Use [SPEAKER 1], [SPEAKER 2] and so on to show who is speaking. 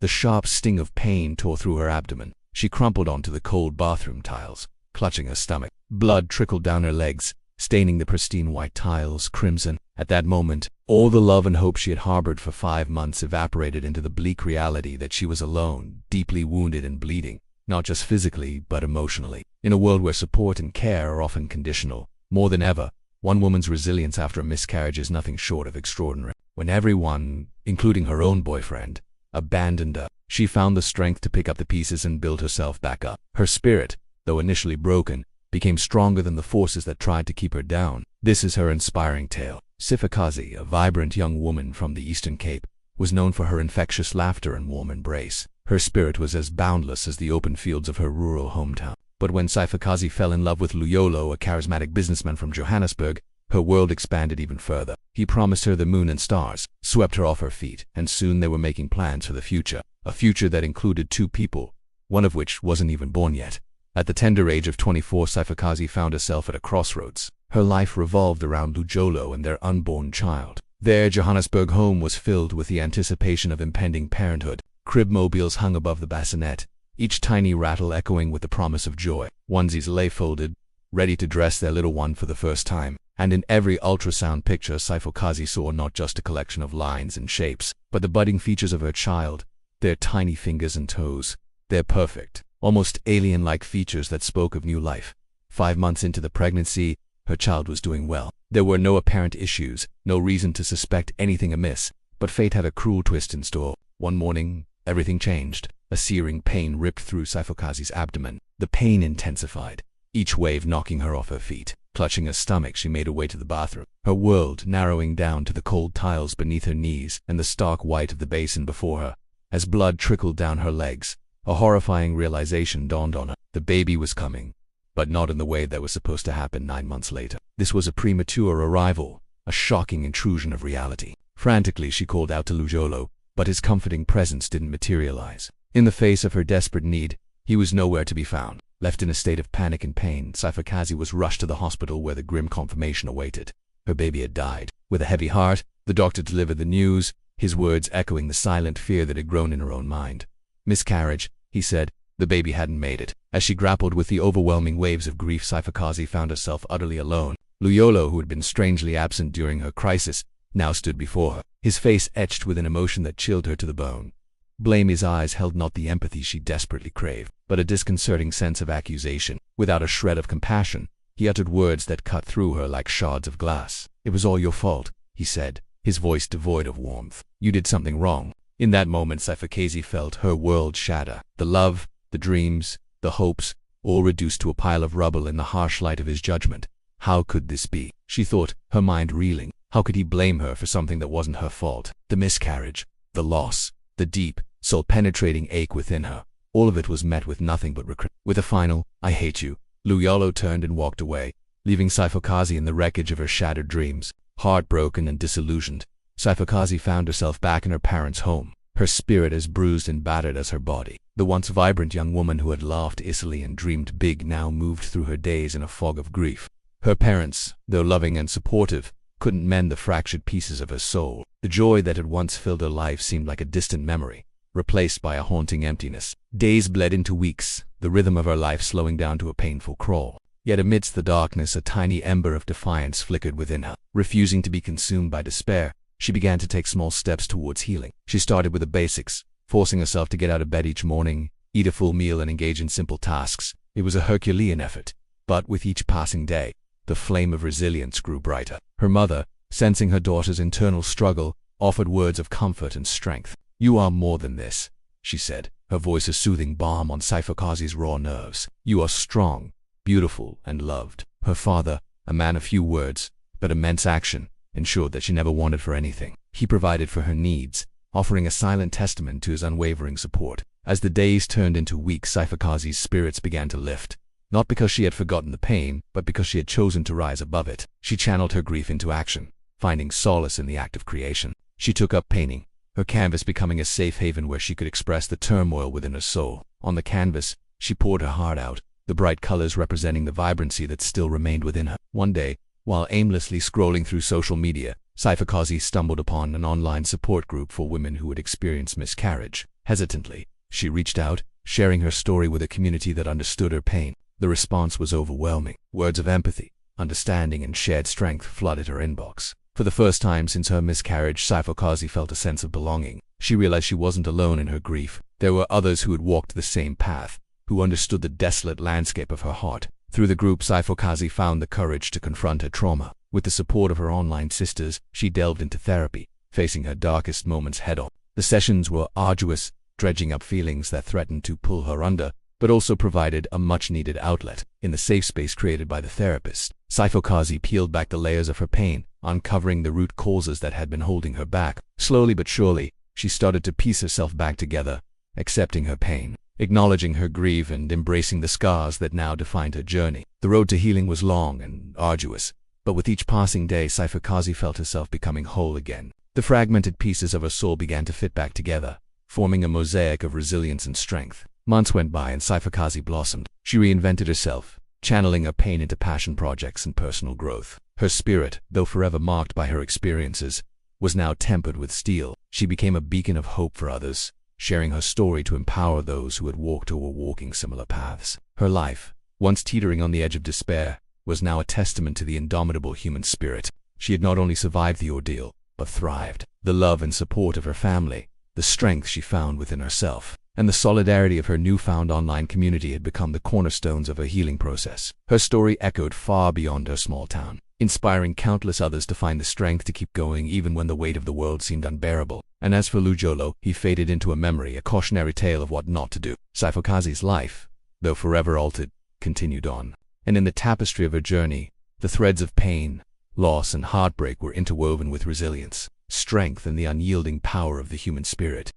[SPEAKER 1] The sharp sting of pain tore through her abdomen. She crumpled onto the cold bathroom tiles, clutching her stomach. Blood trickled down her legs, staining the pristine white tiles crimson. At that moment, all the love and hope she had harbored for 5 months evaporated into the bleak reality that she was alone, deeply wounded and bleeding, not just physically, but emotionally. In a world where support and care are often conditional, more than ever, one woman's resilience after a miscarriage is nothing short of extraordinary. When everyone, including her own boyfriend, abandoned her, she found the strength to pick up the pieces and build herself back up. Her spirit, though initially broken, became stronger than the forces that tried to keep her down. This is her inspiring tale. Siphokazi, a vibrant young woman from the Eastern Cape, was known for her infectious laughter and warm embrace. Her spirit was as boundless as the open fields of her rural hometown. But when Siphokazi fell in love with Luyolo, a charismatic businessman from Johannesburg, her world expanded even further. He promised her the moon and stars, swept her off her feet, and soon they were making plans for the future. A future that included 2 people, one of which wasn't even born yet. At the tender age of 24, Siphokazi found herself at a crossroads. Her life revolved around Lujolo and their unborn child. Their Johannesburg home was filled with the anticipation of impending parenthood. Crib mobiles hung above the bassinet, each tiny rattle echoing with the promise of joy. Onesies lay folded, ready to dress their little one for the first time. And in every ultrasound picture, Siphokazi saw not just a collection of lines and shapes, but the budding features of her child, their tiny fingers and toes, their perfect, almost alien-like features that spoke of new life. 5 months into the pregnancy, her child was doing well. There were no apparent issues, no reason to suspect anything amiss, but fate had a cruel twist in store. One morning, everything changed. A searing pain ripped through Siphokazi's abdomen. The pain intensified, each wave knocking her off her feet. Clutching her stomach, she made her way to the bathroom, her world narrowing down to the cold tiles beneath her knees and the stark white of the basin before her. As blood trickled down her legs, a horrifying realization dawned on her. The baby was coming, but not in the way that was supposed to happen 9 months later. This was a premature arrival, a shocking intrusion of reality. Frantically, she called out to Lujolo, but his comforting presence didn't materialize. In the face of her desperate need, he was nowhere to be found. Left in a state of panic and pain, Siphokazi was rushed to the hospital where the grim confirmation awaited. Her baby had died. With a heavy heart, the doctor delivered the news, his words echoing the silent fear that had grown in her own mind. Miscarriage, he said. The baby hadn't made it. As she grappled with the overwhelming waves of grief, Siphokazi found herself utterly alone. Luyolo, who had been strangely absent during her crisis, now stood before her, his face etched with an emotion that chilled her to the bone. Blame his eyes held not the empathy she desperately craved, but a disconcerting sense of accusation. Without a shred of compassion, he uttered words that cut through her like shards of glass. "It was all your fault," he said, his voice devoid of warmth. "You did something wrong." In that moment, Siphokazi felt her world shatter. The love, the dreams, the hopes, all reduced to a pile of rubble in the harsh light of his judgment. How could this be? She thought, her mind reeling. How could he blame her for something that wasn't her fault? The miscarriage, the loss, the deep, soul-penetrating ache within her. All of it was met with nothing but regret. With a final, "I hate you," Luyolo turned and walked away, leaving Siphokazi in the wreckage of her shattered dreams. Heartbroken and disillusioned, Siphokazi found herself back in her parents' home, her spirit as bruised and battered as her body. The once vibrant young woman who had laughed easily and dreamed big now moved through her days in a fog of grief. Her parents, though loving and supportive, couldn't mend the fractured pieces of her soul. The joy that had once filled her life seemed like a distant memory, replaced by a haunting emptiness. Days bled into weeks, the rhythm of her life slowing down to a painful crawl. Yet amidst the darkness, a tiny ember of defiance flickered within her. Refusing to be consumed by despair, she began to take small steps towards healing. She started with the basics, forcing herself to get out of bed each morning, eat a full meal and engage in simple tasks. It was a Herculean effort, but with each passing day, the flame of resilience grew brighter. Her mother, sensing her daughter's internal struggle, offered words of comfort and strength. "You are more than this," she said, her voice a soothing balm on Siphokazi's raw nerves. "You are strong, beautiful, and loved." Her father, a man of few words, but immense action, ensured that she never wanted for anything. He provided for her needs, offering a silent testament to his unwavering support. As the days turned into weeks, Siphokazi's spirits began to lift. Not because she had forgotten the pain, but because she had chosen to rise above it. She channeled her grief into action, finding solace in the act of creation. She took up painting, her canvas becoming a safe haven where she could express the turmoil within her soul. On the canvas, she poured her heart out, the bright colors representing the vibrancy that still remained within her. One day, while aimlessly scrolling through social media, Siphokazi stumbled upon an online support group for women who had experienced miscarriage. Hesitantly, she reached out, sharing her story with a community that understood her pain. The response was overwhelming. Words of empathy, understanding, and shared strength flooded her inbox. For the first time since her miscarriage, Siphokazi felt a sense of belonging. She realized she wasn't alone in her grief. There were others who had walked the same path, who understood the desolate landscape of her heart. Through the group, Siphokazi found the courage to confront her trauma. With the support of her online sisters, she delved into therapy, facing her darkest moments head-on. The sessions were arduous, dredging up feelings that threatened to pull her under, but also provided a much-needed outlet. In the safe space created by the therapist, Siphokazi peeled back the layers of her pain, uncovering the root causes that had been holding her back. Slowly but surely, she started to piece herself back together, accepting her pain, acknowledging her grief, and embracing the scars that now defined her journey. The road to healing was long and arduous, but with each passing day, Siphokazi felt herself becoming whole again. The fragmented pieces of her soul began to fit back together, forming a mosaic of resilience and strength. Months went by and Siphokazi blossomed. She reinvented herself, channeling her pain into passion projects and personal growth. Her spirit, though forever marked by her experiences, was now tempered with steel. She became a beacon of hope for others, sharing her story to empower those who had walked or were walking similar paths. Her life, once teetering on the edge of despair, was now a testament to the indomitable human spirit. She had not only survived the ordeal, but thrived. The love and support of her family, the strength she found within herself, and the solidarity of her newfound online community had become the cornerstones of her healing process. Her story echoed far beyond her small town, inspiring countless others to find the strength to keep going even when the weight of the world seemed unbearable. And as for Lujolo, he faded into a memory, a cautionary tale of what not to do. Siphokazi's life, though forever altered, continued on. And in the tapestry of her journey, the threads of pain, loss, and heartbreak were interwoven with resilience, strength, and the unyielding power of the human spirit.